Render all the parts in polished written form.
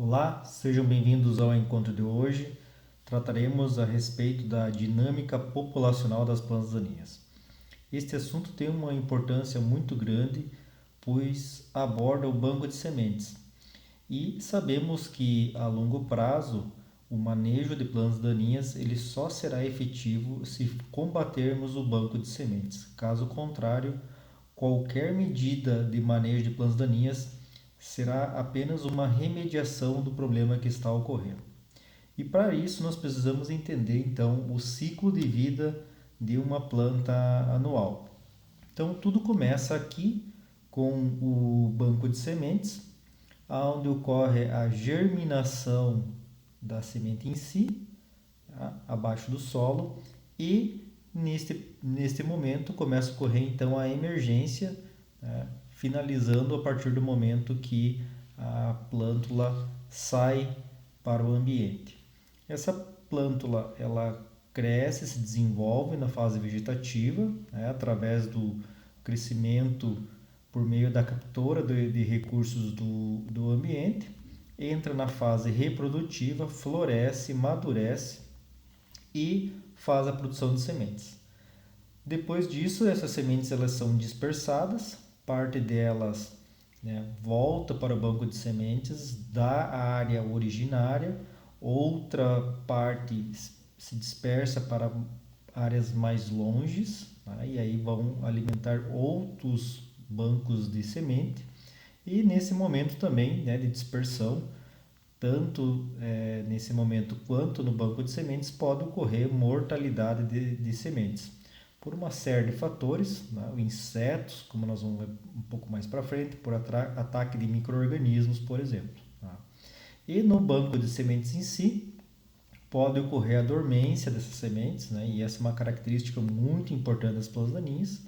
Olá, sejam bem-vindos ao encontro de hoje. Trataremos a respeito da dinâmica populacional das plantas daninhas. Este assunto tem uma importância muito grande, pois aborda o banco de sementes. E sabemos que a longo prazo o manejo de plantas daninhas ele só será efetivo se combatermos o banco de sementes. Caso contrário, qualquer medida de manejo de plantas daninhas será apenas uma remediação do problema que está ocorrendo. E para isso nós precisamos entender então o ciclo de vida de uma planta anual. Então tudo começa aqui com o banco de sementes, onde ocorre a germinação da semente em si, tá? Abaixo do solo, e neste momento começa a ocorrer então a emergência, né? Finalizando a partir do momento que a plântula sai para o ambiente. Essa plântula ela cresce, se desenvolve na fase vegetativa, né? Através do crescimento por meio da captura de recursos do ambiente, entra na fase reprodutiva, floresce, amadurece e faz a produção de sementes. Depois disso, essas sementes elas são dispersadas, parte delas, né, volta para o banco de sementes da área originária, outra parte se dispersa para áreas mais longes, tá? E aí vão alimentar outros bancos de semente. E nesse momento também, né, de dispersão, tanto nesse momento quanto no banco de sementes, pode ocorrer mortalidade de sementes por uma série de fatores, né? Insetos, como nós vamos ver um pouco mais para frente, por ataque de micro-organismos, por exemplo. Tá? E no banco de sementes em si, pode ocorrer a dormência dessas sementes, né? E essa é uma característica muito importante das plantas daninhas.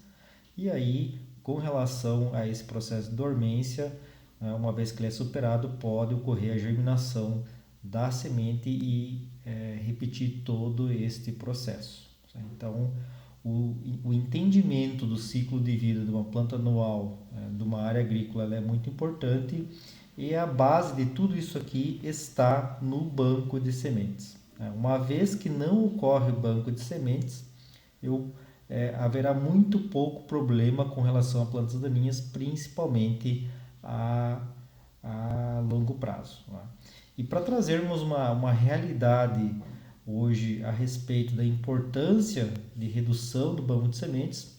E aí, com relação a esse processo de dormência, uma vez que ele é superado, pode ocorrer a germinação da semente e repetir todo este processo. Então, o entendimento do ciclo de vida de uma planta anual, de uma área agrícola, ela é muito importante e a base de tudo isso aqui está no banco de sementes. Uma vez que não ocorre o banco de sementes, haverá muito pouco problema com relação a plantas daninhas, principalmente a longo prazo. Né? E para trazermos uma realidade hoje a respeito da importância de redução do banco de sementes,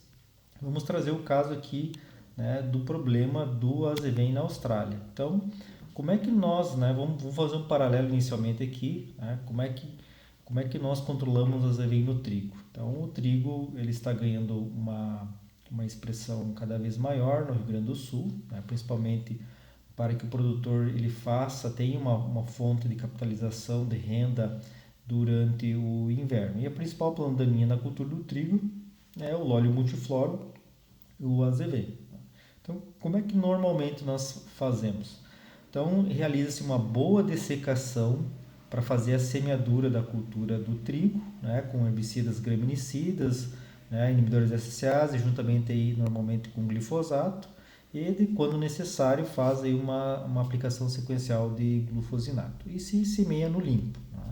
vamos trazer o caso aqui, né, do problema do azevém na Austrália. Então, como é que nós, né, vamos fazer um paralelo inicialmente aqui, né, como é que nós controlamos o azevém no trigo? Então, o trigo ele está ganhando uma expressão cada vez maior no Rio Grande do Sul, né, principalmente para que o produtor ele tenha uma fonte de capitalização de renda durante o inverno. E a principal planta daninha na cultura do trigo é o Lóleo multifloro, o azevém. Então, como é que normalmente nós fazemos? Então, realiza-se uma boa dessecação para fazer a semeadura da cultura do trigo, né, com herbicidas graminicidas, né, inibidores de SCAs, e juntamente aí, normalmente com glifosato, e quando necessário faz aí uma aplicação sequencial de glufosinato e se semeia no limpo. Né?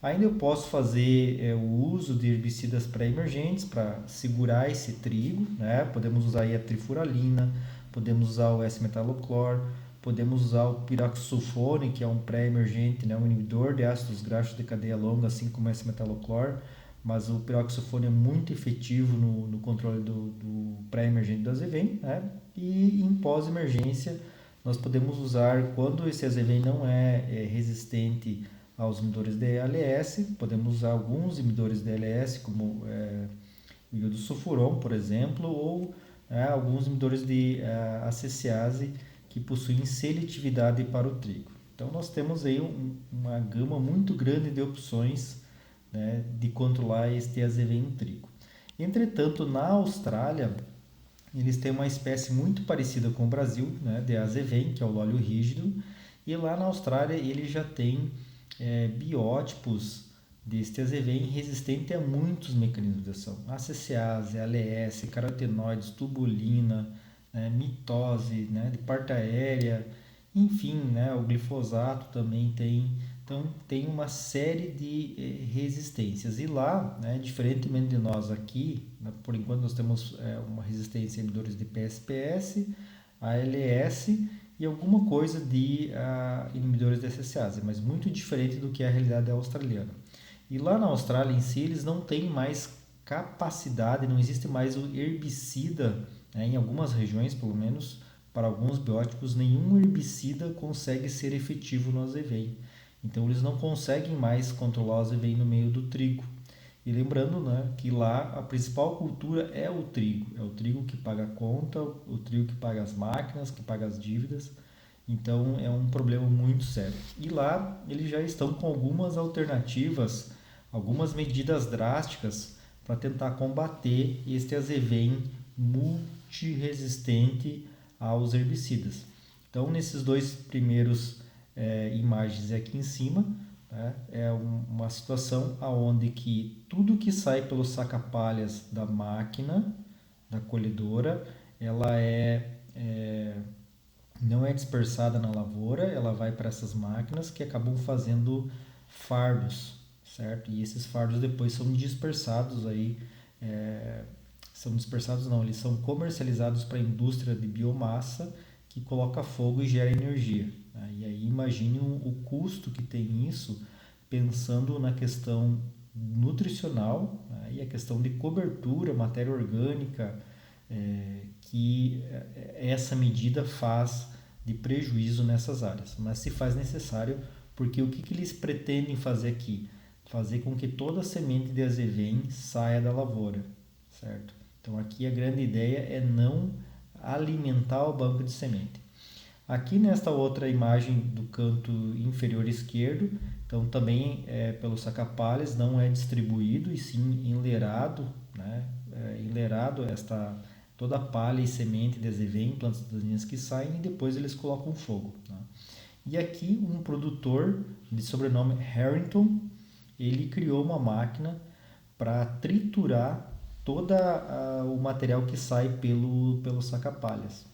Ainda eu posso fazer o uso de herbicidas pré-emergentes para segurar esse trigo, né? Podemos usar aí a trifuralina, podemos usar o S-metaloclor, podemos usar o piraxofone, que é um pré-emergente, né? Um inibidor de ácidos graxos de cadeia longa, assim como o S-metaloclor, mas o piraxofone é muito efetivo no controle do pré-emergente do azevém, né? E em pós-emergência nós podemos usar, quando esse azevém não é resistente aos inibidores de ALS, podemos usar alguns inibidores de ALS, como o iodosulfuron, por exemplo, ou alguns inibidores de ACCase que possuem seletividade para o trigo. Então nós temos aí uma gama muito grande de opções, né, de controlar este azevém no trigo. Entretanto, na Austrália, eles têm uma espécie muito parecida com o Brasil, né, de azevém, que é o óleo rígido, e lá na Austrália ele já tem biótipos deste azevém resistente a muitos mecanismos de ação. ACCase, ALS, carotenoides, tubulina, mitose, né, de parte aérea Enfim, né, o glifosato também tem. Então, tem uma série de resistências. E lá, né, diferentemente de nós aqui, né, por enquanto nós temos uma resistência a inibidores de PSPS, ALS e alguma coisa de inibidores de SSase, mas muito diferente do que é a realidade australiana. E lá na Austrália em si, eles não têm mais capacidade, não existe mais o herbicida, né, em algumas regiões pelo menos, para alguns biótipos, nenhum herbicida consegue ser efetivo no azevém. Então eles não conseguem mais controlar o azevém no meio do trigo. E lembrando, né, que lá a principal cultura é o trigo que paga a conta, o trigo que paga as máquinas, que paga as dívidas. Então é um problema muito sério. E lá eles já estão com algumas alternativas, algumas medidas drásticas para tentar combater este azevém multiresistente aos herbicidas. Então nesses dois primeiros imagens aqui em cima, né, é uma situação onde que tudo que sai pelos saca-palhas da máquina, da colhedora, ela não é dispersada na lavoura, ela vai para essas máquinas que acabam fazendo fardos, certo? E esses fardos depois são dispersados aí, são dispersados não, eles são comercializados para a indústria de biomassa que coloca fogo e gera energia. Né? E aí imagine o custo que tem isso, pensando na questão nutricional, né? E a questão de cobertura, matéria orgânica, que essa medida faz de prejuízo nessas áreas, mas se faz necessário porque o que eles pretendem fazer aqui? Fazer com que toda a semente de azevém saia da lavoura, certo? Então aqui a grande ideia é não alimentar o banco de semente. Aqui nesta outra imagem do canto inferior esquerdo, então também pelo saca-palhas, não é distribuído e sim enleirado, né? Enleirado toda a palha e semente de azevém, plantas daninhas que saem e depois eles colocam fogo. Né? E aqui um produtor de sobrenome Harrington, ele criou uma máquina para triturar todo o material que sai pelo saca-palhas.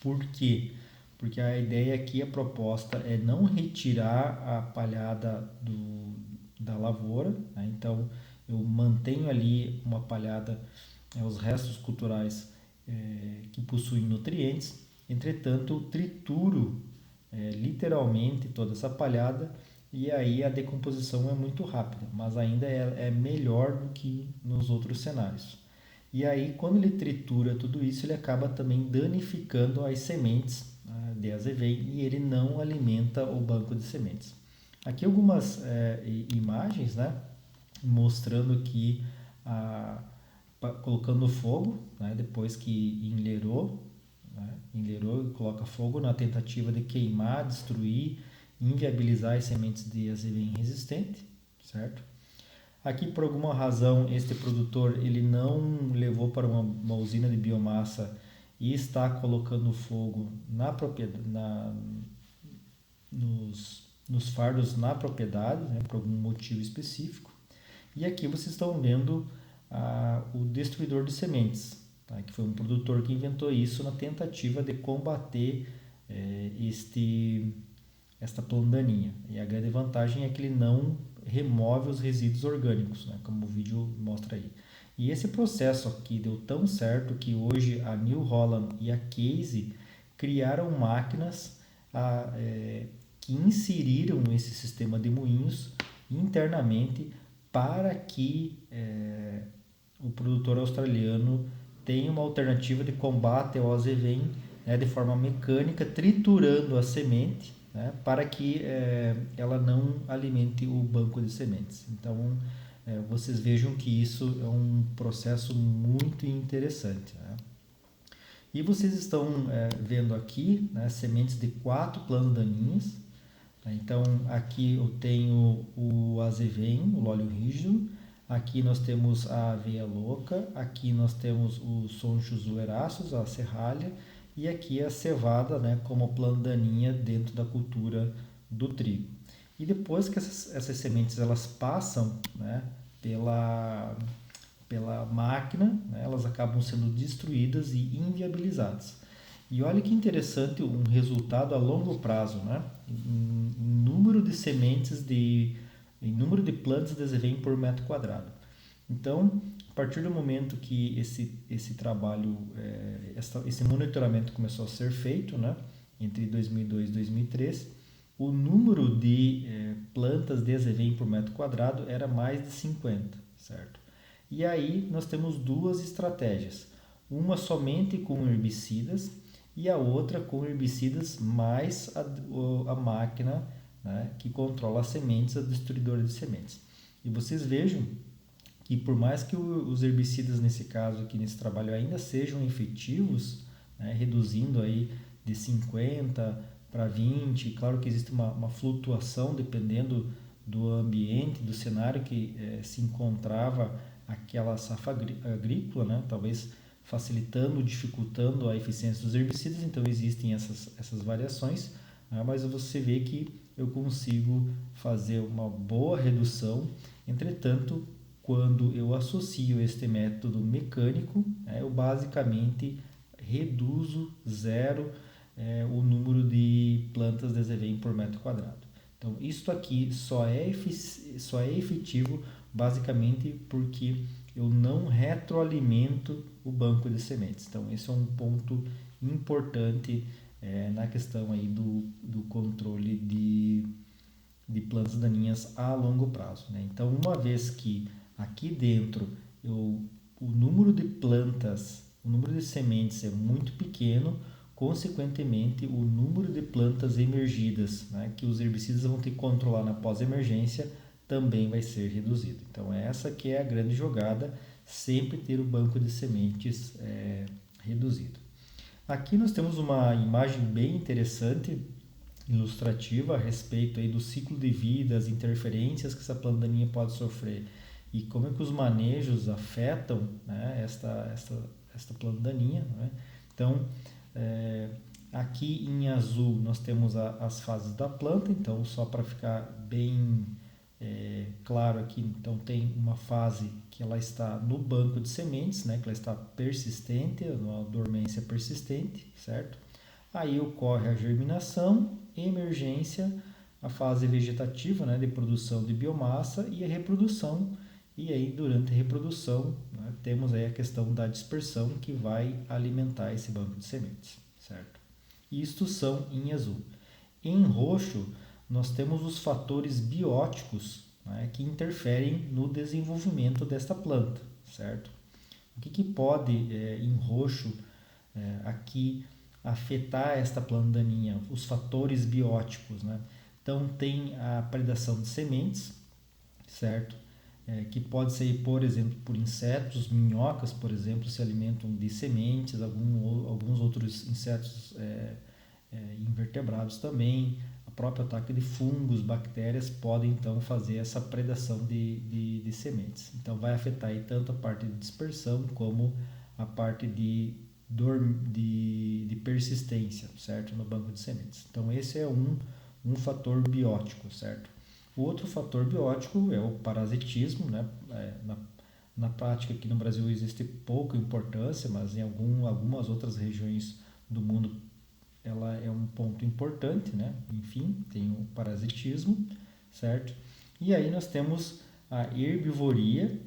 Por quê? Porque a ideia aqui, a proposta é não retirar a palhada da lavoura, né? Então eu mantenho ali uma palhada, os restos culturais que possuem nutrientes, entretanto eu trituro literalmente toda essa palhada e aí a decomposição é muito rápida, mas ainda é melhor do que nos outros cenários. E aí, quando ele tritura tudo isso, ele acaba também danificando as sementes de azevém e ele não alimenta o banco de sementes. Aqui algumas imagens, né, mostrando que colocando fogo, né, depois que enleirou, e coloca fogo na tentativa de queimar, destruir, inviabilizar as sementes de azevém resistente, certo? Aqui, por alguma razão, este produtor ele não levou para uma usina de biomassa e está colocando fogo nos fardos na propriedade, né, por algum motivo específico. E aqui vocês estão vendo o destruidor de sementes, tá? Que foi um produtor que inventou isso na tentativa de combater esta planta daninha. E a grande vantagem é que ele não remove os resíduos orgânicos, né, como o vídeo mostra aí. E esse processo aqui deu tão certo que hoje a New Holland e a Case criaram máquinas que inseriram esse sistema de moinhos internamente para que o produtor australiano tenha uma alternativa de combate ao azevém, né, de forma mecânica, triturando a semente, né, para que ela não alimente o banco de sementes. Então, vocês vejam que isso é um processo muito interessante. Né? E vocês estão vendo aqui, né, sementes de 4 plantas daninhas. Então, aqui eu tenho o azevém, o óleo rígido. Aqui nós temos a aveia louca. Aqui nós temos os sonchos ueraceus, a serralha. E aqui a cevada, né, como planta daninha dentro da cultura do trigo. E depois que essas sementes elas passam, né, pela máquina, né, elas acabam sendo destruídas e inviabilizadas. E olha que interessante um resultado a longo prazo, né? Em número de sementes em número de plantas desenvolvem por metro quadrado. Então, a partir do momento que esse trabalho, esse monitoramento começou a ser feito, né, entre 2002 e 2003, o número de plantas de azevém por metro quadrado era mais de 50, certo? E aí nós temos duas estratégias, uma somente com herbicidas e a outra com herbicidas mais a máquina, né, que controla as sementes, a destruidora de sementes. E vocês vejam que por mais que os herbicidas nesse caso aqui nesse trabalho ainda sejam efetivos, né, reduzindo aí de 50 para 20, claro que existe uma flutuação dependendo do ambiente, do cenário que se encontrava aquela safra agrícola, né, talvez facilitando, dificultando a eficiência dos herbicidas, então existem essas variações, né, mas você vê que eu consigo fazer uma boa redução, entretanto, quando eu associo este método mecânico, eu basicamente reduzo zero o número de plantas de azevém por metro quadrado. Então, isto aqui só é efetivo basicamente porque eu não retroalimento o banco de sementes. Então, esse é um ponto importante na questão aí do controle de plantas daninhas a longo prazo, né? Então, uma vez que aqui dentro o número de plantas, o número de sementes é muito pequeno, consequentemente o número de plantas emergidas, né, que os herbicidas vão ter que controlar na pós-emergência, também vai ser reduzido. Então essa que é a grande jogada, sempre ter o banco de sementes reduzido. Aqui nós temos uma imagem bem interessante, ilustrativa a respeito aí do ciclo de vida, as interferências que essa planta daninha pode sofrer e como é que os manejos afetam, né, esta planta daninha, né? Então, aqui em azul nós temos as fases da planta, então só para ficar bem claro aqui, então tem uma fase que ela está no banco de sementes, né, que ela está persistente, uma dormência persistente, certo? Aí ocorre a germinação, emergência, a fase vegetativa, né, de produção de biomassa e a reprodução. E aí durante a reprodução, né, temos aí a questão da dispersão que vai alimentar esse banco de sementes, certo? Isto são em azul. Em roxo, nós temos os fatores bióticos, né, que interferem no desenvolvimento desta planta, certo? O que pode, em roxo, aqui afetar esta planta daninha? Os fatores bióticos, né? Então, tem a predação de sementes, certo? Que pode ser, por exemplo, por insetos, minhocas, por exemplo, se alimentam de sementes, alguns outros insetos invertebrados também, o próprio ataque de fungos, bactérias podem então fazer essa predação de sementes. Então vai afetar aí tanto a parte de dispersão como a parte de persistência, certo? No banco de sementes. Então esse é um fator biótico, certo? O outro fator biótico é o parasitismo, né? Na prática aqui no Brasil existe pouca importância, mas em algumas outras regiões do mundo ela é um ponto importante, né? Enfim, tem o parasitismo, certo? E aí nós temos a herbivoria,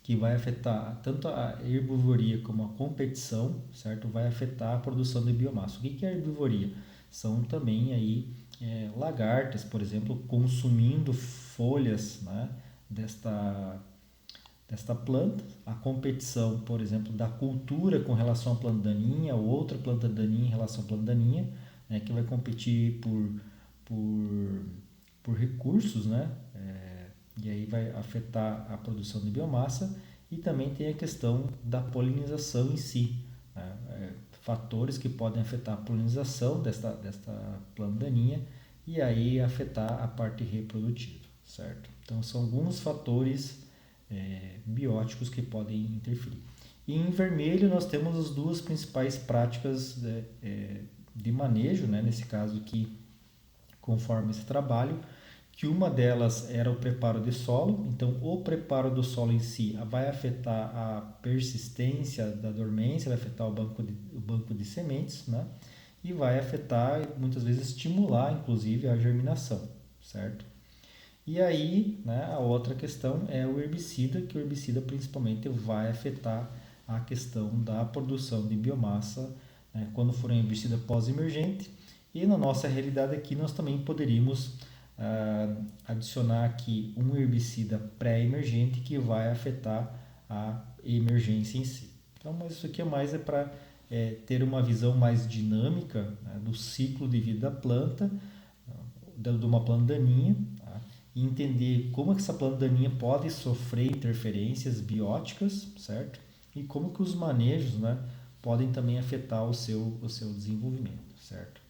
que vai afetar tanto a herbivoria como a competição, certo? Vai afetar a produção de biomassa. O que é a herbivoria? São também aí lagartas, por exemplo, consumindo folhas, né, desta planta. A competição, por exemplo, da cultura com relação à planta daninha, ou outra planta daninha em relação à planta daninha, né, que vai competir por recursos, né? E aí vai afetar a produção de biomassa. E também tem a questão da polinização em si, né? Fatores que podem afetar a polinização desta planta daninha e aí afetar a parte reprodutiva, certo? Então são alguns fatores bióticos que podem interferir. E em vermelho nós temos as duas principais práticas de manejo, né? Nesse caso aqui, conforme esse trabalho, que uma delas era o preparo de solo. Então, o preparo do solo em si vai afetar a persistência da dormência, vai afetar o banco de sementes, né? E vai afetar, muitas vezes, estimular, inclusive, a germinação, certo? E aí, né, a outra questão é o herbicida, que o herbicida principalmente vai afetar a questão da produção de biomassa, né, quando for um herbicida pós-emergente. E na nossa realidade aqui nós também poderíamos adicionar aqui um herbicida pré-emergente que vai afetar a emergência em si. Então, mas isso aqui para ter uma visão mais dinâmica, né, do ciclo de vida da planta, de uma planta daninha, tá? E entender como é que essa planta daninha pode sofrer interferências bióticas, certo? E como que os manejos, né, podem também afetar o seu desenvolvimento, certo?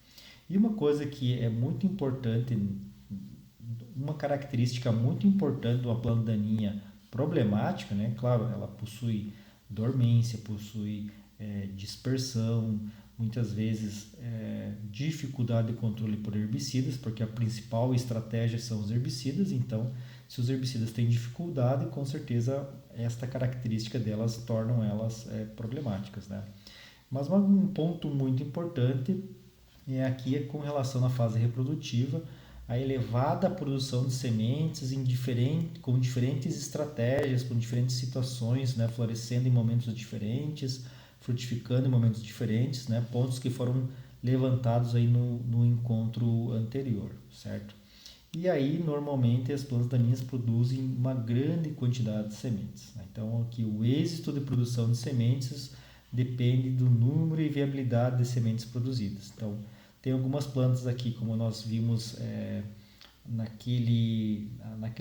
E uma coisa que é muito importante, uma característica muito importante de uma planta daninha problemática, né? Claro, ela possui dormência, possui dispersão, muitas vezes dificuldade de controle por herbicidas, porque a principal estratégia são os herbicidas. Então, se os herbicidas têm dificuldade, com certeza esta característica delas tornam elas problemáticas, né? Mas um ponto muito importante aqui é com relação à fase reprodutiva, a elevada produção de sementes com diferentes estratégias, com diferentes situações, né, florescendo em momentos diferentes, frutificando em momentos diferentes, né, pontos que foram levantados aí no encontro anterior, certo? E aí, normalmente, as plantas daninhas produzem uma grande quantidade de sementes, né? Então, aqui o êxito de produção de sementes depende do número e viabilidade de sementes produzidas. Então, tem algumas plantas aqui, como nós vimos naquele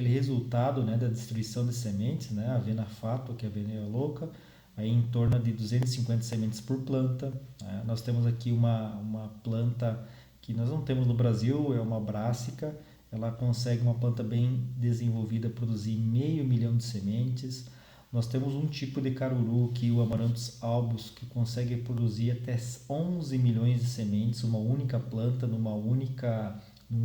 resultado, né, da destruição de sementes, né, a Avena fatua, que é a Avenaria louca, aí em torno de 250 sementes por planta. Né? Nós temos aqui uma planta que nós não temos no Brasil, é uma brássica. Ela consegue, uma planta bem desenvolvida, produzir 500 mil de sementes. Nós temos um tipo de caruru, que o Amaranthus albus, que consegue produzir até 11 milhões de sementes, uma única planta, num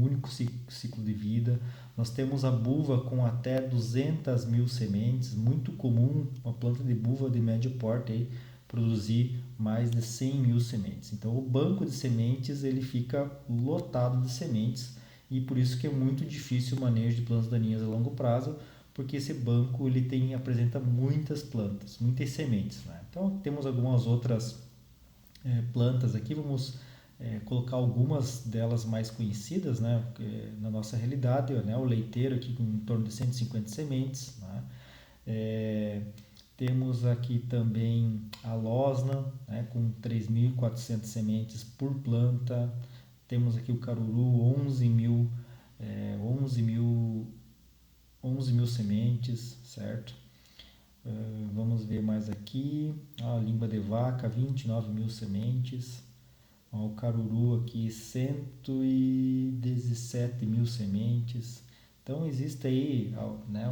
único ciclo de vida. Nós temos a buva com até 200 mil sementes, muito comum uma planta de buva de médio porte aí, produzir mais de 100 mil sementes. Então o banco de sementes ele fica lotado de sementes, e por isso que é muito difícil o manejo de plantas daninhas a longo prazo, porque esse banco ele apresenta muitas plantas, muitas sementes, né? Então temos algumas outras plantas aqui, vamos colocar algumas delas mais conhecidas, né, na nossa realidade, né, o leiteiro aqui com em torno de 150 sementes, né? Temos aqui também a losna, né, com 3.400 sementes por planta. Temos aqui o caruru, 11 mil sementes, certo? Vamos ver mais aqui, a língua de vaca, 29 mil sementes. O caruru aqui, 117 mil sementes. Então existe aí, né,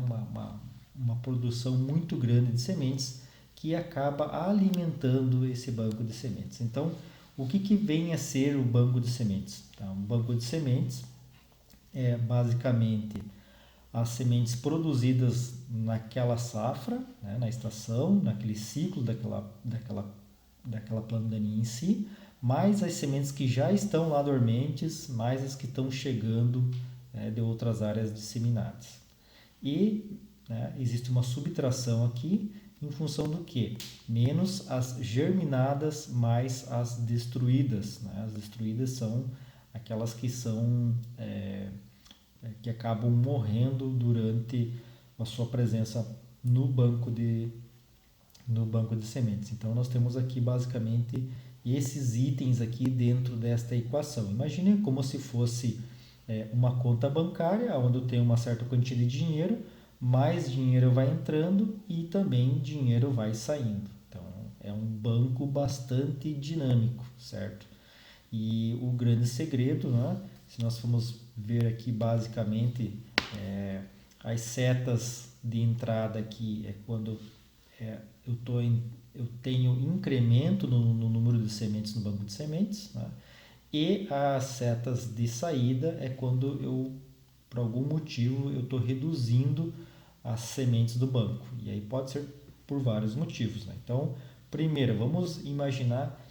uma produção muito grande de sementes que acaba alimentando esse banco de sementes. Então, o que vem a ser o banco de sementes? Então, o banco de sementes é basicamente as sementes produzidas naquela safra, né, na estação, naquele ciclo daquela planta daninha em si, mais as sementes que já estão lá dormentes, mais as que estão chegando, né, de outras áreas disseminadas. E, né, existe uma subtração aqui em função do que? Menos as germinadas, mais as destruídas. Né? As destruídas são aquelas que que acabam morrendo durante a sua presença no banco de sementes. Então nós temos aqui basicamente esses itens aqui dentro desta equação. Imagine como se fosse uma conta bancária, onde eu tenho uma certa quantia de dinheiro, mais dinheiro vai entrando e também dinheiro vai saindo. Então é um banco bastante dinâmico, certo? E o grande segredo, né? Se nós formos ver aqui basicamente as setas de entrada aqui é quando eu tenho incremento no número de sementes no banco de sementes, né? E as setas de saída é quando eu por algum motivo eu estou reduzindo as sementes do banco. E aí pode ser por vários motivos, né? Então, primeiro, vamos imaginar,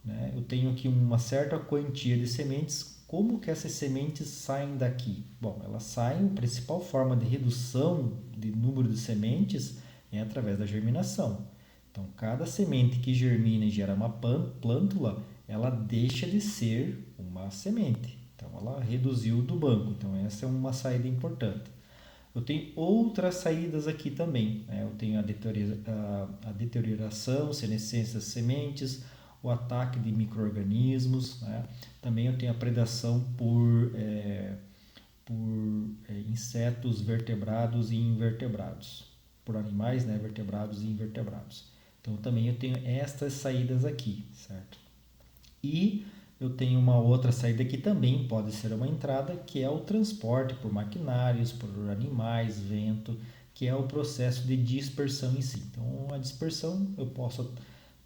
né, eu tenho aqui uma certa quantia de sementes. Como que essas sementes saem daqui? Bom, elas saem, a principal forma de redução de número de sementes é através da germinação. Então, cada semente que germina e gera uma plântula, ela deixa de ser uma semente. Então, ela reduziu do banco. Então, essa é uma saída importante. Eu tenho outras saídas aqui também, né? Eu tenho a deterioração, senescência das sementes, o ataque de micro-organismos, né? Também eu tenho a predação por insetos vertebrados e invertebrados, por animais, né? Vertebrados e invertebrados. Então também eu tenho estas saídas aqui, certo? E eu tenho uma outra saída que também pode ser uma entrada, que é o transporte por maquinários, por animais, vento, que é o processo de dispersão em si. Então, a dispersão eu posso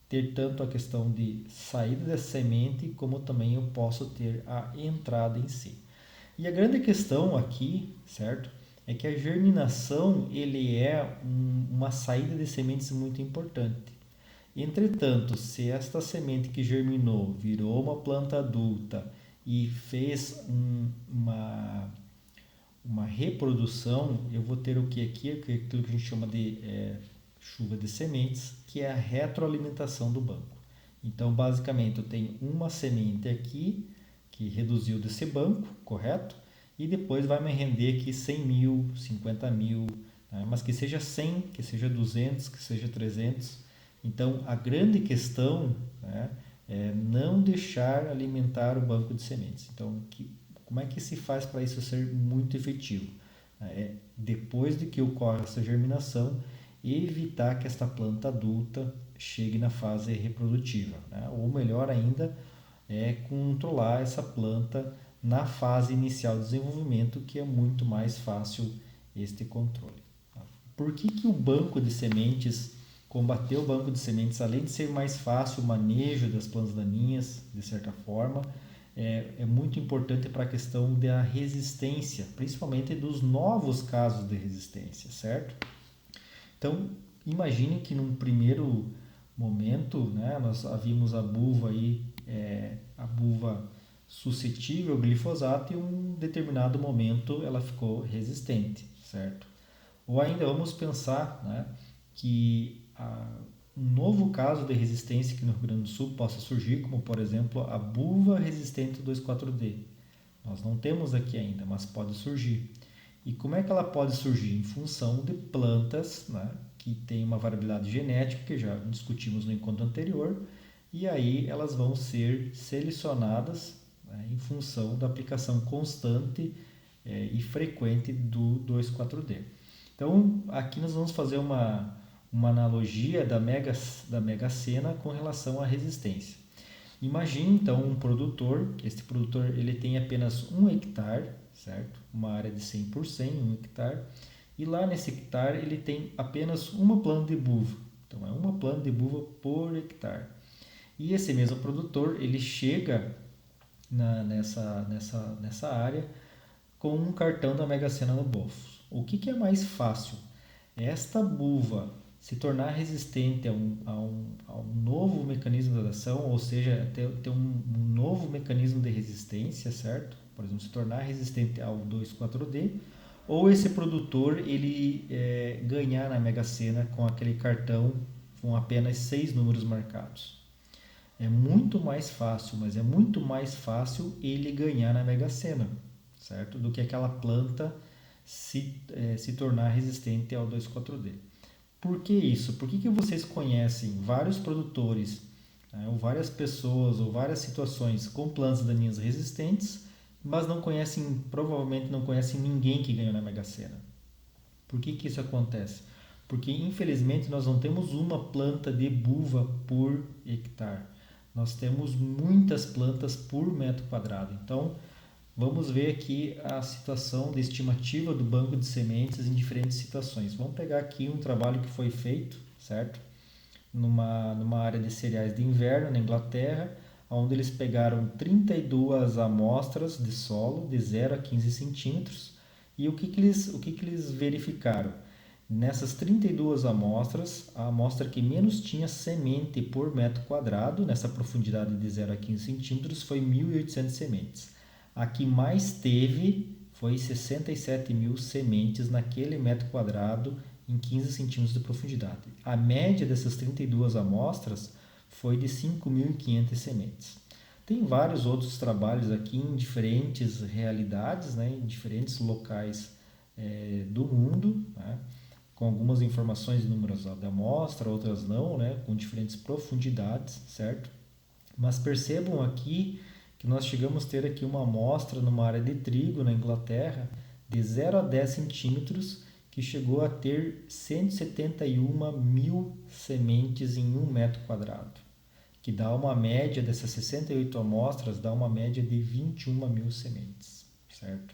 ter tanto a questão de saída da semente, como também eu posso ter a entrada em si. E a grande questão aqui, certo, é que a germinação ele é uma saída de sementes muito importante. Entretanto, se esta semente que germinou virou uma planta adulta e fez uma reprodução, eu vou ter o que aqui? Aquilo que a gente chama de chuva de sementes, que é a retroalimentação do banco. Então, basicamente, eu tenho uma semente aqui que reduziu desse banco, correto? E depois vai me render aqui 100 mil, 50 mil, né? Mas que seja 100, que seja 200, que seja 300. Então, a grande questão, né, é não deixar alimentar o banco de sementes. Então, como é que se faz para isso ser muito efetivo? Depois de que ocorre essa germinação, evitar que esta planta adulta chegue na fase reprodutiva, né? Ou melhor ainda, controlar essa planta na fase inicial de desenvolvimento, que é muito mais fácil este controle. Por que o banco de sementes, combater o banco de sementes, além de ser mais fácil o manejo das plantas daninhas, de certa forma, é muito importante para a questão da resistência, principalmente dos novos casos de resistência, certo? Então, imagine que num primeiro momento, né, nós havíamos a buva a buva suscetível ao glifosato e em um determinado momento ela ficou resistente, certo? Ou ainda vamos pensar, né, que um novo caso de resistência que no Rio Grande do Sul possa surgir, como por exemplo a buva resistente 2,4-D. Nós não temos aqui ainda, mas pode surgir. E como é que ela pode surgir? Em função de plantas, né, que têm uma variabilidade genética, que já discutimos no encontro anterior, e aí elas vão ser selecionadas, né, em função da aplicação constante e frequente do 2,4-D. Então, aqui nós vamos fazer uma analogia da Mega Sena com relação à resistência. Imagine então um produtor, este produtor ele tem apenas 1 hectare, certo? Uma área de 100 por 100, 1 hectare, e lá nesse hectare ele tem apenas uma planta de buva, então é uma planta de buva por hectare. E esse mesmo produtor ele chega nessa área com um cartão da Mega Sena no bolso. O que é mais fácil? Esta buva se tornar resistente a um novo mecanismo de ação, ou seja, ter um novo mecanismo de resistência, certo? Por exemplo, se tornar resistente ao 2,4-D, ou esse produtor ele ganhar na Mega Sena com aquele cartão com apenas 6 números marcados. É muito mais fácil, mas é muito mais fácil ele ganhar na Mega Sena, certo? Do que aquela planta se tornar resistente ao 2,4-D. Por que isso? Por que vocês conhecem vários produtores, né, ou várias pessoas, ou várias situações com plantas daninhas resistentes, mas provavelmente não conhecem ninguém que ganhou na Mega Sena? Por que isso acontece? Porque infelizmente nós não temos uma planta de buva por hectare. Nós temos muitas plantas por metro quadrado. Então, vamos ver aqui a situação de estimativa do banco de sementes em diferentes situações. Vamos pegar aqui um trabalho que foi feito, certo? Numa área de cereais de inverno na Inglaterra, onde eles pegaram 32 amostras de solo de 0 a 15 centímetros, E o que que eles verificaram? Nessas 32 amostras, a amostra que menos tinha semente por metro quadrado, nessa profundidade de 0 a 15 centímetros, foi 1.800 sementes. A que mais teve foi 67.000 sementes naquele metro quadrado em 15 centímetros de profundidade. A média dessas 32 amostras foi de 5.500 sementes. Tem vários outros trabalhos aqui em diferentes realidades, né, em diferentes locais do mundo, né, com algumas informações de números da amostra, outras não, né, com diferentes profundidades, certo? Mas percebam aqui que nós chegamos a ter aqui uma amostra numa área de trigo na Inglaterra de 0 a 10 centímetros que chegou a ter 171.000 sementes em 1 metro quadrado, que dá uma média dessas 68 amostras, dá uma média de 21.000 sementes, certo?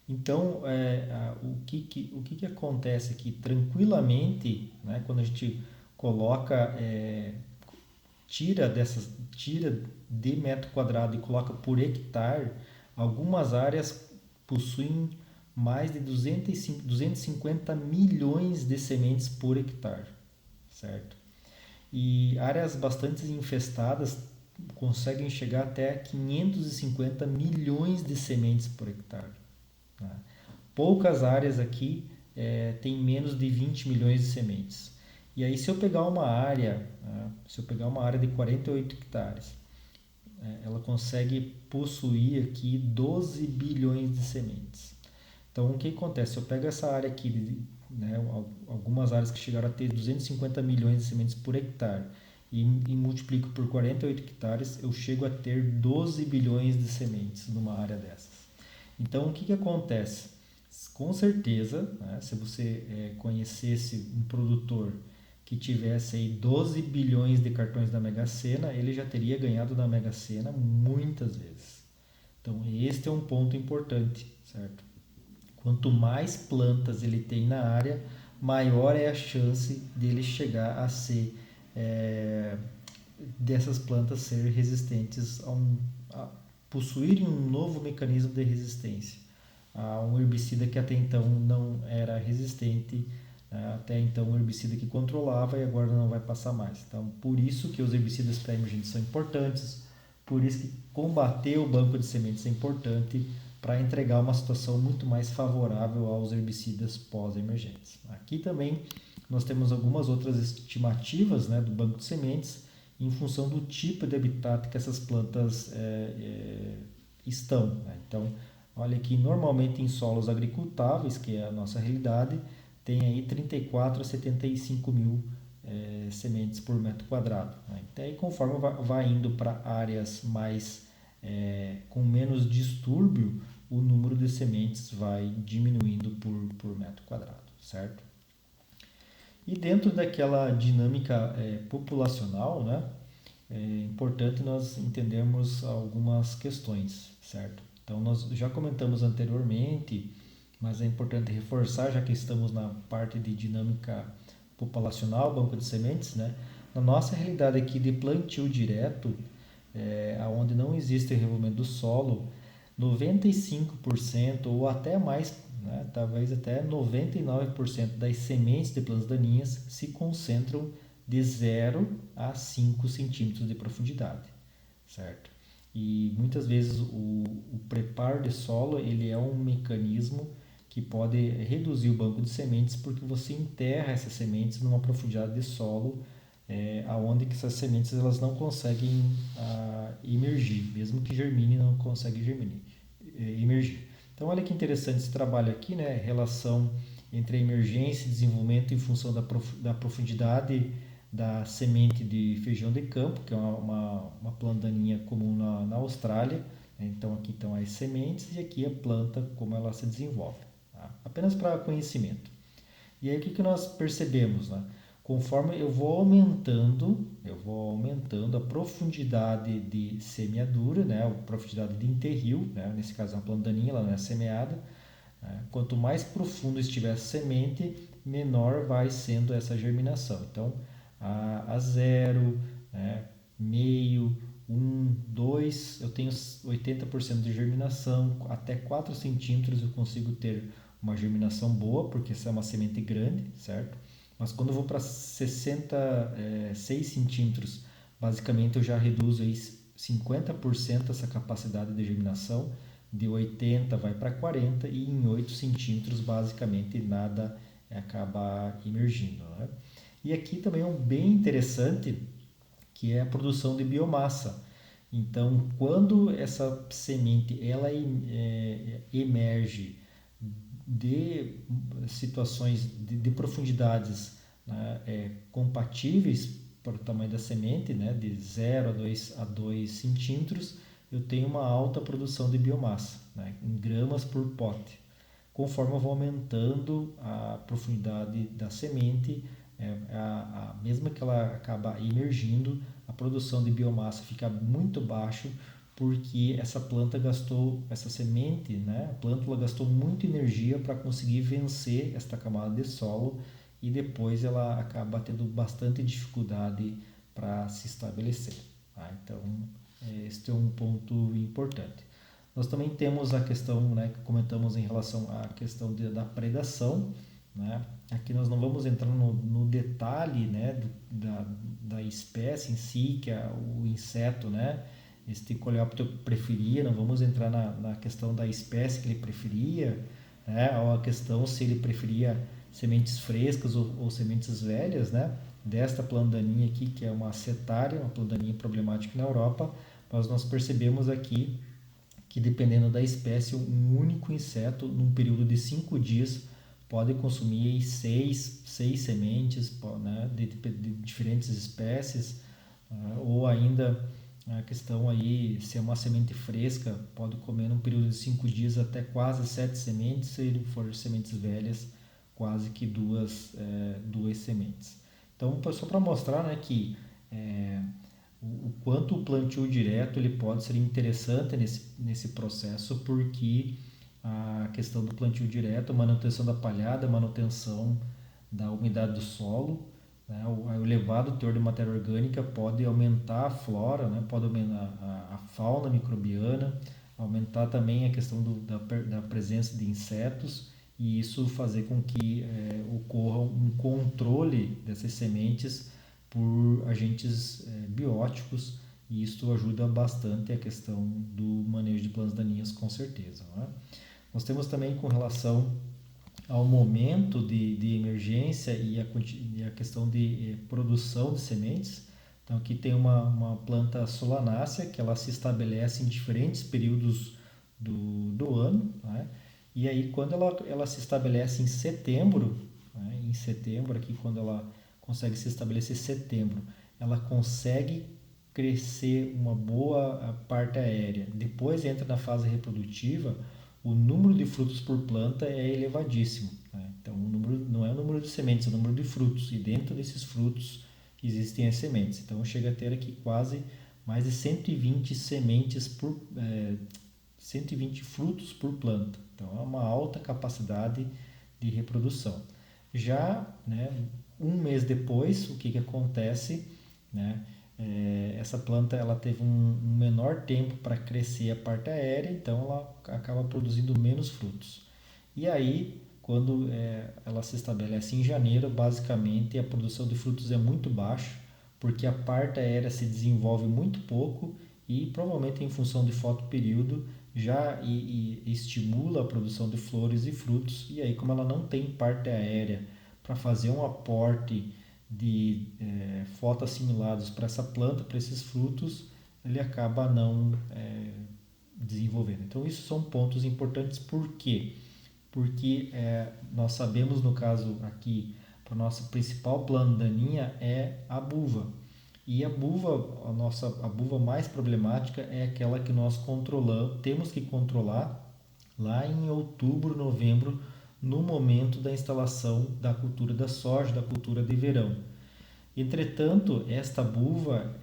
Então, o que acontece aqui? Tranquilamente, né, quando a gente coloca, tira de metro quadrado e coloca por hectare, algumas áreas possuem mais de 250 milhões de sementes por hectare, certo? E áreas bastante infestadas conseguem chegar até 550 milhões de sementes por hectare, né? Poucas áreas aqui têm menos de 20 milhões de sementes. E aí, se eu pegar uma área, né, se eu pegar uma área de 48 hectares, ela consegue possuir aqui 12 bilhões de sementes. Então, o que acontece? Se eu pego essa área aqui, né, algumas áreas que chegaram a ter 250 milhões de sementes por hectare e multiplico por 48 hectares, eu chego a ter 12 bilhões de sementes numa área dessas. Então, o que acontece? Com certeza, né, se você conhecesse um produtor que tivesse aí 12 bilhões de cartões da Mega Sena, ele já teria ganhado da Mega Sena muitas vezes. Então, este é um ponto importante, certo? Quanto mais plantas ele tem na área, maior é a chance dele chegar a ser, dessas plantas ser resistentes a possuírem um novo mecanismo de resistência a um herbicida que até então não era resistente, né? Até então um herbicida que controlava e agora não vai passar mais. Então, por isso que os herbicidas pré-emergentes são importantes, por isso que combater o banco de sementes é importante para entregar uma situação muito mais favorável aos herbicidas pós-emergentes. Aqui também nós temos algumas outras estimativas, né, do banco de sementes em função do tipo de habitat que essas plantas estão, né? Então, olha que normalmente em solos agricultáveis, que é a nossa realidade, tem aí 34 a 75 mil sementes por metro quadrado, né? Então, aí, conforme vai indo para áreas mais com menos distúrbio, o número de sementes vai diminuindo por metro quadrado, certo? E dentro daquela dinâmica populacional, né, é importante nós entendermos algumas questões, certo? Então, nós já comentamos anteriormente, mas é importante reforçar, já que estamos na parte de dinâmica populacional, banco de sementes, né? Na nossa realidade aqui de plantio direto, onde não existe revolvimento do solo, 95% ou até mais, né, talvez até 99% das sementes de plantas daninhas se concentram de 0 a 5 centímetros de profundidade, certo? E muitas vezes o preparo de solo ele é um mecanismo que pode reduzir o banco de sementes porque você enterra essas sementes numa profundidade de solo aonde que essas sementes elas não conseguem emergir, mesmo que germine não consegue emergir. Então olha que interessante esse trabalho aqui, né? Relação entre a emergência e desenvolvimento em função da profundidade da semente de feijão de campo, que é uma planta daninha comum na Austrália. Então aqui estão as sementes e aqui a planta, como ela se desenvolve. Tá? Apenas para conhecimento. E aí o que nós percebemos? Né? Conforme eu vou aumentando a profundidade de semeadura, né? A profundidade de enterril, né? Nesse caso é uma planta daninha, ela não é semeada. Né? Quanto mais profundo estiver a semente, menor vai sendo essa germinação. Então, a 0, né, meio, eu tenho 80% de germinação, até 4 centímetros eu consigo ter uma germinação boa, porque essa é uma semente grande, certo? Mas quando eu vou para 6 centímetros, basicamente eu já reduzo aí 50% essa capacidade de germinação, de 80 vai para 40 e em 8 centímetros basicamente nada acaba emergindo, né? E aqui também é um bem interessante, que é a produção de biomassa. Então, quando essa semente ela emerge de situações de profundidades, né, compatíveis para o tamanho da semente, né, de 0 a 2 centímetros, eu tenho uma alta produção de biomassa, né, em gramas por pote. Conforme eu vou aumentando a profundidade da semente, mesmo que ela acaba emergindo, a produção de biomassa fica muito baixa, porque essa semente, né, a plântula gastou muita energia para conseguir vencer esta camada de solo e depois ela acaba tendo bastante dificuldade para se estabelecer. Tá? Então, este é um ponto importante. Nós também temos a questão, né, que comentamos em relação à questão da predação, né? Aqui nós não vamos entrar no detalhe, né, da espécie em si, que é o inseto, né? Este coleóptero preferia, não vamos entrar na questão da espécie que ele preferia, né? Ou a questão se ele preferia sementes frescas ou sementes velhas, né? Desta planta daninha aqui, que é uma cetárea, uma planta daninha problemática na Europa, mas nós percebemos aqui que dependendo da espécie, um único inseto, num período de 5 dias, pode consumir seis sementes, né, de diferentes espécies, ou ainda a questão aí, se é uma semente fresca, pode comer num período de 5 dias até quase 7 sementes, se ele for sementes velhas, quase que duas sementes. Então, só para mostrar, né, que o quanto o plantio direto ele pode ser interessante nesse processo, porque a questão do plantio direto, manutenção da palhada, manutenção da umidade do solo, né, o elevado teor de matéria orgânica pode aumentar a flora, né, pode aumentar a fauna microbiana, aumentar também a questão da presença de insetos e isso fazer com que ocorra um controle dessas sementes por agentes bióticos e isso ajuda bastante a questão do manejo de plantas daninhas com certeza. Né? Nós temos também com relação ao momento de emergência e a questão de produção de sementes. Então aqui tem uma planta solanácea que ela se estabelece em diferentes períodos do ano, né? E aí quando ela se estabelece em setembro, né? Em setembro aqui quando ela consegue se estabelecer em setembro, ela consegue crescer uma boa parte aérea. Depois entra na fase reprodutiva, o número de frutos por planta é elevadíssimo. Né? Então, o número, não é o número de sementes, é o número de frutos. E dentro desses frutos existem as sementes. Então, chega a ter aqui quase mais de 120 sementes 120 frutos por planta. Então, é uma alta capacidade de reprodução. Já, né, um mês depois, o que acontece? Né? Essa planta ela teve um menor tempo para crescer a parte aérea, então ela acaba produzindo menos frutos. E aí, quando ela se estabelece em janeiro, basicamente a produção de frutos é muito baixa, porque a parte aérea se desenvolve muito pouco e provavelmente em função de fotoperíodo já estimula a produção de flores e frutos. E aí, como ela não tem parte aérea para fazer um aporte de fotoassimilados para essa planta, para esses frutos, ele acaba não desenvolvendo. Então, isso são pontos importantes. Por quê? Porque nós sabemos, no caso aqui, para a nossa principal planta daninha é a buva. E a buva, a buva mais problemática é aquela que nós temos que controlar lá em outubro, novembro, no momento da instalação da cultura da soja, da cultura de verão. Entretanto, esta buva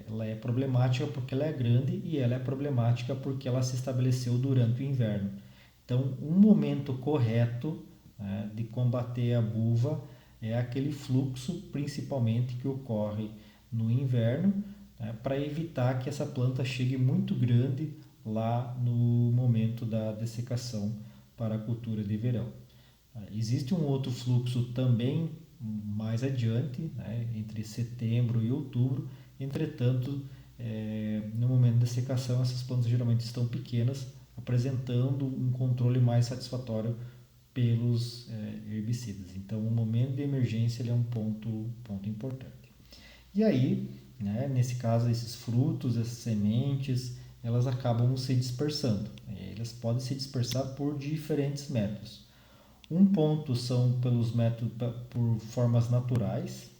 ela é problemática porque ela é grande e ela é problemática porque ela se estabeleceu durante o inverno. Então, um momento correto, né, de combater a buva é aquele fluxo, principalmente que ocorre no inverno, né, para evitar que essa planta chegue muito grande lá no momento da dessecação para a cultura de verão. Existe um outro fluxo também mais adiante, né, entre setembro e outubro. Entretanto, no momento da secação, essas plantas geralmente estão pequenas, apresentando um controle mais satisfatório pelos herbicidas. Então, o momento de emergência ele é um ponto importante. E aí, né, nesse caso, esses frutos, essas sementes, elas acabam se dispersando. Elas podem se dispersar por diferentes métodos. Um ponto são pelos métodos por formas naturais,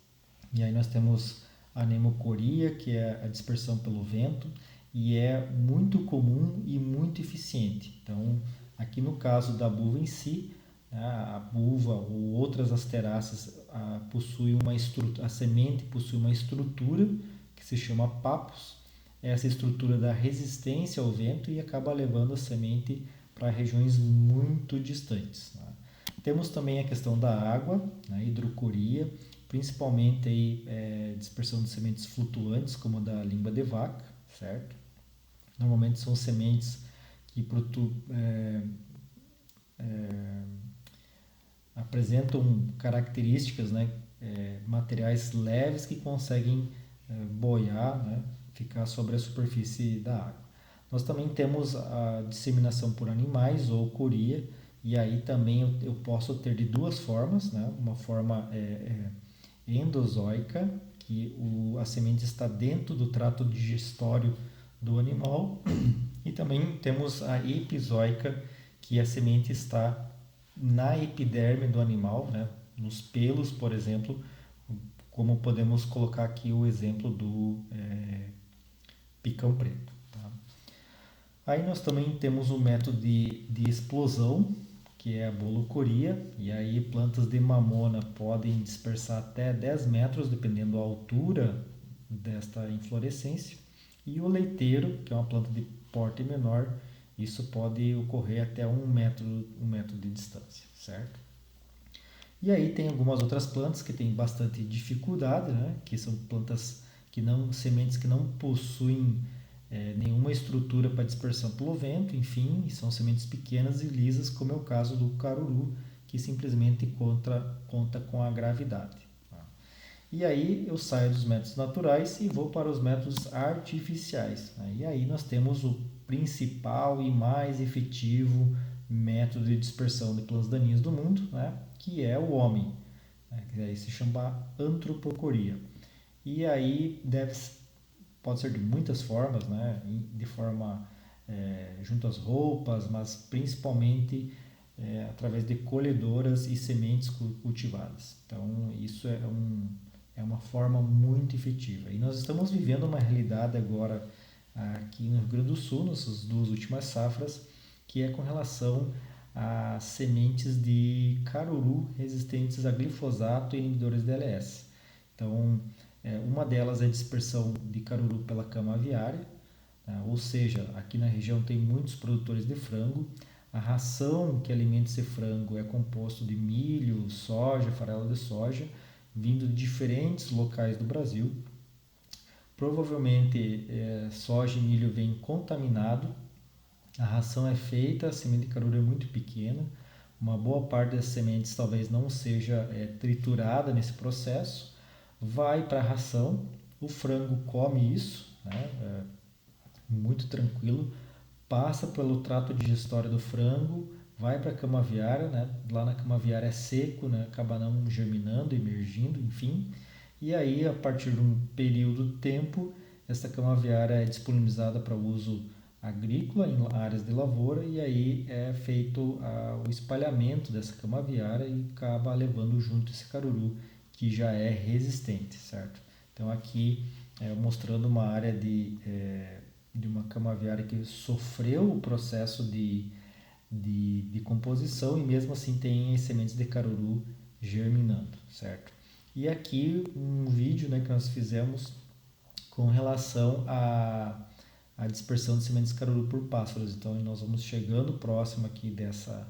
e aí nós temos a pneumocoria, que é a dispersão pelo vento, e é muito comum e muito eficiente. Então, aqui no caso da buva em si, a buva ou outras asteráceas a semente possui uma estrutura que se chama papos. Essa estrutura dá resistência ao vento e acaba levando a semente para regiões muito distantes. Temos também a questão da água, hidrocoria, principalmente dispersão de sementes flutuantes, como a da língua de vaca, certo? Normalmente são sementes que apresentam características, materiais leves que conseguem boiar, ficar sobre a superfície da água. Nós também temos a disseminação por animais ou coria, e aí também eu posso ter de duas formas, uma forma endozoica, que a semente está dentro do trato digestório do animal, e também temos a epizoica, que a semente está na epiderme do animal, nos pelos, por exemplo, como podemos colocar aqui o exemplo do picão preto. Tá? Aí nós também temos o método de explosão, que é a bolocoria, e aí plantas de mamona podem dispersar até 10 metros, dependendo da altura desta inflorescência. E o leiteiro, que é uma planta de porte menor, isso pode ocorrer até um metro de distância, certo? E aí tem algumas outras plantas que têm bastante dificuldade, que são plantas sementes que não possuem nenhuma estrutura para dispersão pelo vento, enfim, e são sementes pequenas e lisas, como é o caso do caruru, que simplesmente conta com a gravidade. Tá? E aí eu saio dos métodos naturais e vou para os métodos artificiais. E aí nós temos o principal e mais efetivo método de dispersão de plantas daninhas do mundo, que é o homem, que aí se chama antropocoria. E aí pode ser de muitas formas, de forma junto às roupas, mas principalmente através de colhedoras e sementes cultivadas. Então isso é uma forma muito efetiva. E nós estamos vivendo uma realidade agora aqui no Rio Grande do Sul, nessas duas últimas safras, que é com relação a sementes de caruru resistentes a glifosato e inibidores de DLS. Então, uma delas é a dispersão de caruru pela cama aviária, ou seja, aqui na região tem muitos produtores de frango. A ração que alimenta esse frango é composto de milho, soja, farelo de soja, vindo de diferentes locais do Brasil. Provavelmente soja e milho vem contaminado. A ração é feita, a semente de caruru é muito pequena. Uma boa parte das sementes talvez não seja triturada nesse processo. Vai para a ração, o frango come isso, muito tranquilo, passa pelo trato digestório do frango, vai para a cama aviária, lá na cama aviária é seco, acaba não germinando, emergindo, enfim. E aí, a partir de um período de tempo, essa cama aviária é disponibilizada para uso agrícola em áreas de lavoura, e aí é feito o espalhamento dessa cama aviária e acaba levando junto esse caruru que já é resistente, certo? Então aqui mostrando uma área de uma cama aviária que sofreu o processo de composição e mesmo assim tem as sementes de caruru germinando, certo? E aqui um vídeo que nós fizemos com relação à dispersão de sementes de caruru por pássaros. Então nós vamos chegando próximo aqui dessas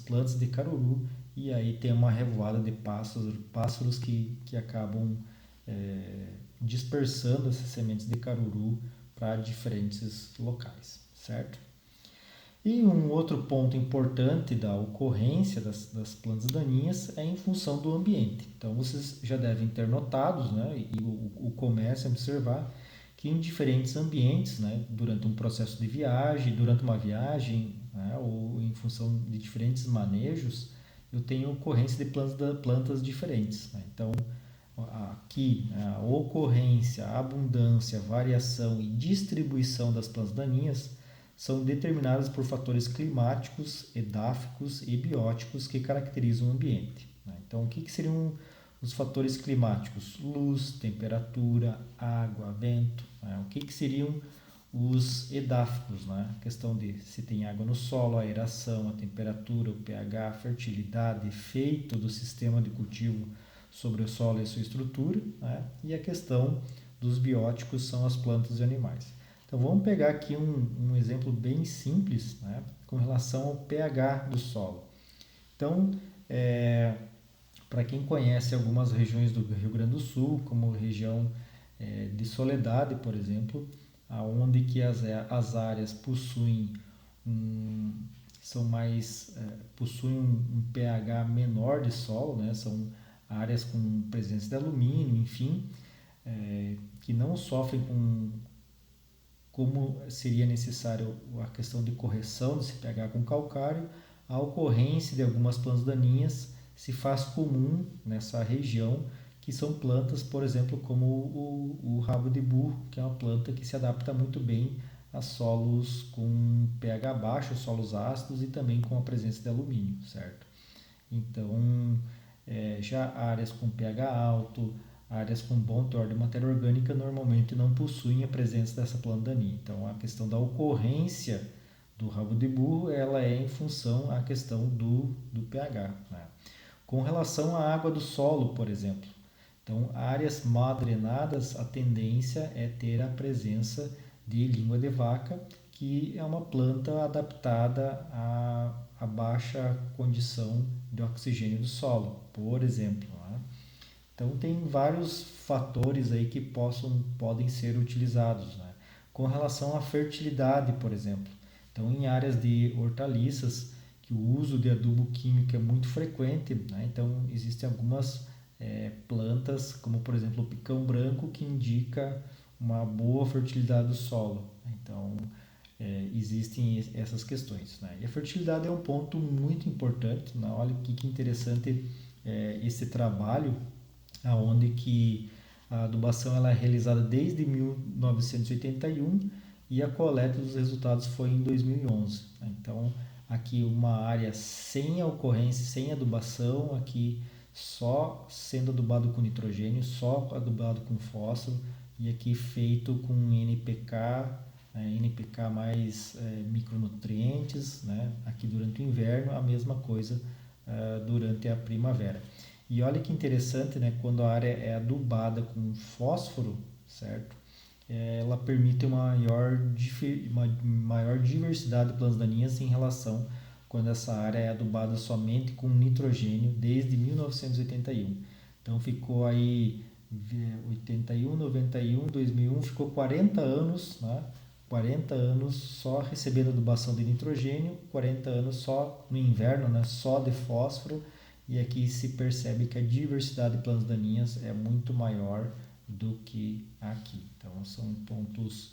plantas de caruru, e aí tem uma revoada de pássaros que acabam dispersando essas sementes de caruru para diferentes locais, certo? E um outro ponto importante da ocorrência das plantas daninhas é em função do ambiente. Então, vocês já devem ter notado, né, e o comércio observar que em diferentes ambientes, né, durante um processo de viagem, durante uma viagem, né, ou em função de diferentes manejos, eu tenho ocorrência de plantas diferentes. Né? Então, aqui, a ocorrência, a abundância, a variação e distribuição das plantas daninhas são determinadas por fatores climáticos, edáficos e bióticos que caracterizam o ambiente. Então, o que seriam os fatores climáticos? Luz, temperatura, água, vento. O que seriam os edáficos? A questão de se tem água no solo, a aeração, a temperatura, o pH, a fertilidade, efeito do sistema de cultivo sobre o solo e a sua estrutura. E a questão dos bióticos são as plantas e animais. Então vamos pegar aqui um exemplo bem simples, né, com relação ao pH do solo. Então, para quem conhece algumas regiões do Rio Grande do Sul, como região de Soledade, por exemplo, onde que as áreas possuem possuem um pH menor de solo, né, são áreas com presença de alumínio, enfim, que não sofrem como seria necessário a questão de correção desse pH com calcário, a ocorrência de algumas plantas daninhas se faz comum nessa região, que são plantas, por exemplo, como o rabo de burro, que é uma planta que se adapta muito bem a solos com pH baixo, solos ácidos e também com a presença de alumínio, certo? Então, já áreas com pH alto, áreas com bom teor de matéria orgânica normalmente não possuem a presença dessa planta daninha. Então, a questão da ocorrência do rabo de burro, ela é em função à questão do pH. Né? Com relação à água do solo, por exemplo, então, áreas mal drenadas, a tendência é ter a presença de língua de vaca, que é uma planta adaptada à baixa condição de oxigênio do solo, por exemplo. Né? Então, tem vários fatores aí que podem ser utilizados. Né? Com relação à fertilidade, por exemplo. Então, em áreas de hortaliças, que o uso de adubo químico é muito frequente, né? Então, existem algumas plantas, como por exemplo o picão branco, que indica uma boa fertilidade do solo. Então, existem essas questões. Né? E a fertilidade é um ponto muito importante. Né? Olha que interessante esse trabalho, onde que a adubação ela é realizada desde 1981 e a coleta dos resultados foi em 2011. Né? Então, aqui uma área sem a ocorrência, sem adubação, aqui só sendo adubado com nitrogênio, só adubado com fósforo, e aqui feito com NPK mais micronutrientes, né? Aqui durante o inverno, a mesma coisa durante a primavera. E olha que interessante, né? Quando a área é adubada com fósforo, certo? Ela permite uma maior diversidade de plantas daninhas em relação quando essa área é adubada somente com nitrogênio desde 1981. Então ficou aí 81, 91, 2001, ficou 40 anos, né? 40 anos só recebendo adubação de nitrogênio, 40 anos só no inverno, né? Só de fósforo, e aqui se percebe que a diversidade de plantas daninhas é muito maior do que aqui. Então são pontos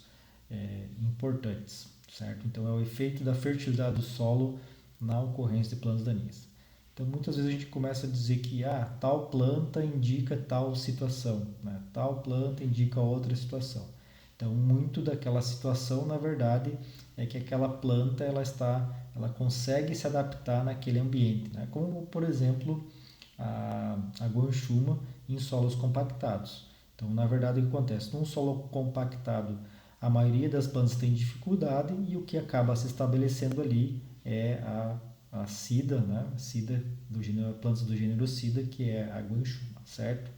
importantes, certo? Então é o efeito da fertilidade do solo na ocorrência de plantas daninhas. Então muitas vezes a gente começa a dizer que tal planta indica tal situação, né? Tal planta indica outra situação. Então muito daquela situação, na verdade, é que aquela planta ela consegue se adaptar naquele ambiente, né? Como por exemplo a guanchuma em solos compactados. Então na verdade o que acontece? Num solo compactado a maioria das plantas tem dificuldade e o que acaba se estabelecendo ali é a sida, né? Sida plantas do gênero sida, que é a guanchuma, certo?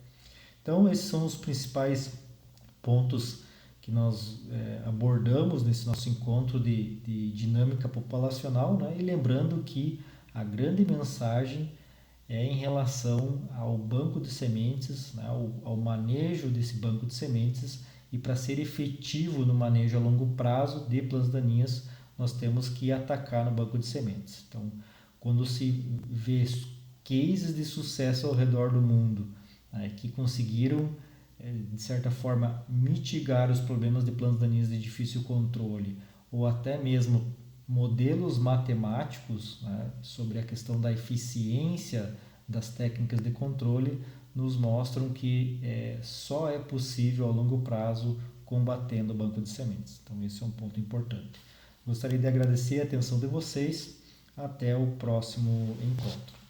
Então esses são os principais pontos que nós abordamos nesse nosso encontro de dinâmica populacional, né? E lembrando que a grande mensagem é em relação ao banco de sementes, né, ao manejo desse banco de sementes, e para ser efetivo no manejo a longo prazo de plantas daninhas, nós temos que atacar no banco de sementes. Então, quando se vê cases de sucesso ao redor do mundo, né, que conseguiram, de certa forma, mitigar os problemas de plantas daninhas de difícil controle, ou até mesmo modelos matemáticos, né, sobre a questão da eficiência das técnicas de controle, nos mostram que só é possível a longo prazo combatendo o banco de sementes. Então esse é um ponto importante. Gostaria de agradecer a atenção de vocês. Até o próximo encontro.